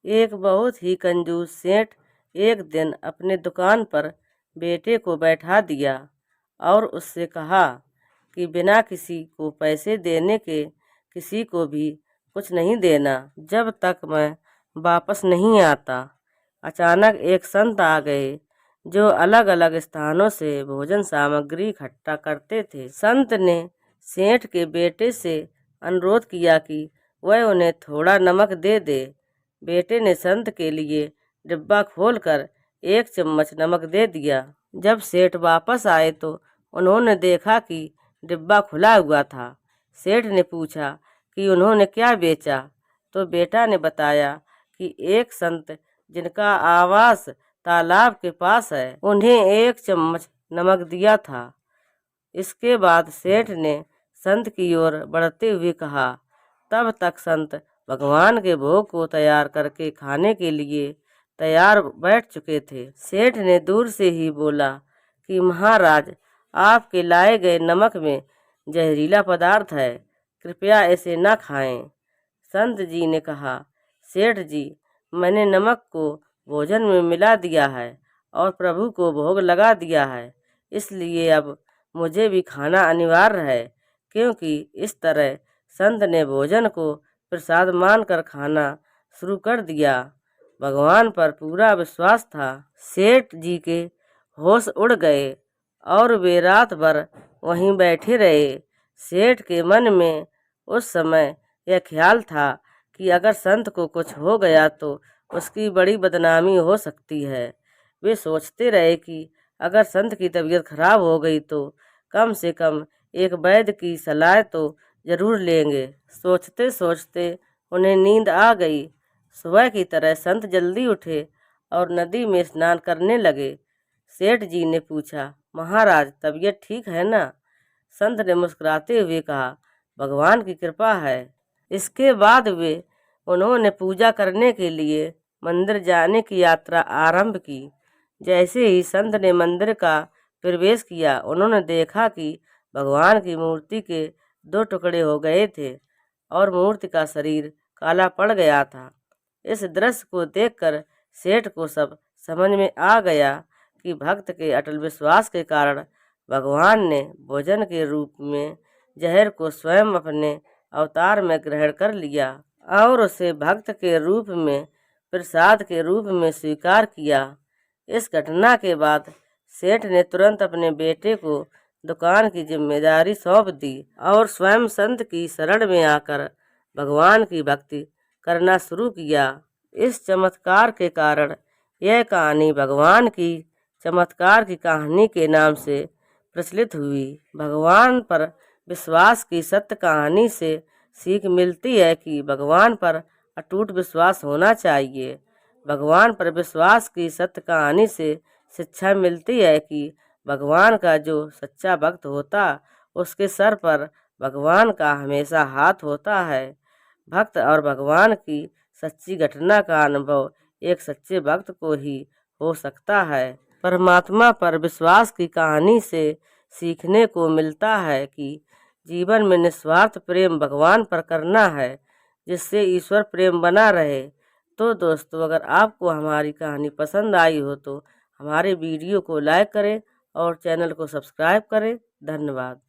एक बहुत ही कंजूस सेठ एक दिन अपने दुकान पर बेटे को बैठा दिया और उससे कहा कि बिना किसी को पैसे देने के किसी को भी कुछ नहीं देना जब तक मैं वापस नहीं आता। अचानक एक संत आ गए जो अलग अलग स्थानों से भोजन सामग्री इकट्ठा करते थे। संत ने सेठ के बेटे से अनुरोध किया कि वह उन्हें थोड़ा नमक दे दे। बेटे ने संत के लिए डिब्बा खोलकर 1 चम्मच नमक दे दिया। जब सेठ वापस आए तो उन्होंने देखा कि डिब्बा खुला हुआ था। सेठ ने पूछा कि उन्होंने क्या बेचा, तो बेटा ने बताया कि एक संत जिनका आवास तालाब के पास है, उन्हें 1 चम्मच नमक दिया था। इसके बाद सेठ ने संत की ओर बढ़ते हुए कहा। तब तक संत भगवान के भोग को तैयार करके खाने के लिए तैयार बैठ चुके थे। सेठ ने दूर से ही बोला कि महाराज, आपके लाए गए नमक में जहरीला पदार्थ है, कृपया इसे न खाएं। संत जी ने कहा, सेठ जी, मैंने नमक को भोजन में मिला दिया है और प्रभु को भोग लगा दिया है, इसलिए अब मुझे भी खाना अनिवार्य है। क्योंकि इस तरह संत ने भोजन को प्रसाद मानकर खाना शुरू कर दिया। भगवान पर पूरा विश्वास था। सेठ जी के होश उड़ गए और वे रात भर वहीं बैठे रहे। सेठ के मन में उस समय यह ख्याल था कि अगर संत को कुछ हो गया तो उसकी बड़ी बदनामी हो सकती है। वे सोचते रहे कि अगर संत की तबीयत खराब हो गई तो कम से कम एक वैद्य की सलाह तो जरूर लेंगे। सोचते सोचते उन्हें नींद आ गई। सुबह की तरह संत जल्दी उठे और नदी में स्नान करने लगे। सेठ जी ने पूछा, महाराज, तबीयत ठीक है ना? संत ने मुस्कुराते हुए कहा, भगवान की कृपा है। इसके बाद वे उन्होंने पूजा करने के लिए मंदिर जाने की यात्रा आरंभ की। जैसे ही संत ने मंदिर का प्रवेश किया, उन्होंने देखा कि भगवान की मूर्ति के 2 टुकड़े हो गए थे और मूर्ति का शरीर काला पड़ गया था। इस दृश्य को देखकर सेठ को सब समझ में आ गया कि भक्त के अटल विश्वास के कारण भगवान ने भोजन के रूप में जहर को स्वयं अपने अवतार में ग्रहण कर लिया और उसे भक्त के रूप में प्रसाद के रूप में स्वीकार किया। इस घटना के बाद सेठ ने तुरंत अपने बेटे को दुकान की जिम्मेदारी सौंप दी और स्वयं संत की शरण में आकर भगवान की भक्ति करना शुरू किया। इस चमत्कार के कारण यह कहानी भगवान की चमत्कार की कहानी के नाम से प्रचलित हुई। भगवान पर विश्वास की सत्य कहानी से सीख मिलती है कि भगवान पर अटूट विश्वास होना चाहिए। भगवान पर विश्वास की सत्य कहानी से शिक्षा मिलती है कि भगवान का जो सच्चा भक्त होता, उसके सर पर भगवान का हमेशा हाथ होता है। भक्त और भगवान की सच्ची घटना का अनुभव एक सच्चे भक्त को ही हो सकता है। परमात्मा पर विश्वास की कहानी से सीखने को मिलता है कि जीवन में निस्वार्थ प्रेम भगवान पर करना है, जिससे ईश्वर प्रेम बना रहे। तो दोस्तों, अगर आपको हमारी कहानी पसंद आई हो तो हमारे वीडियो को लाइक करें और चैनल को सब्सक्राइब करें। धन्यवाद।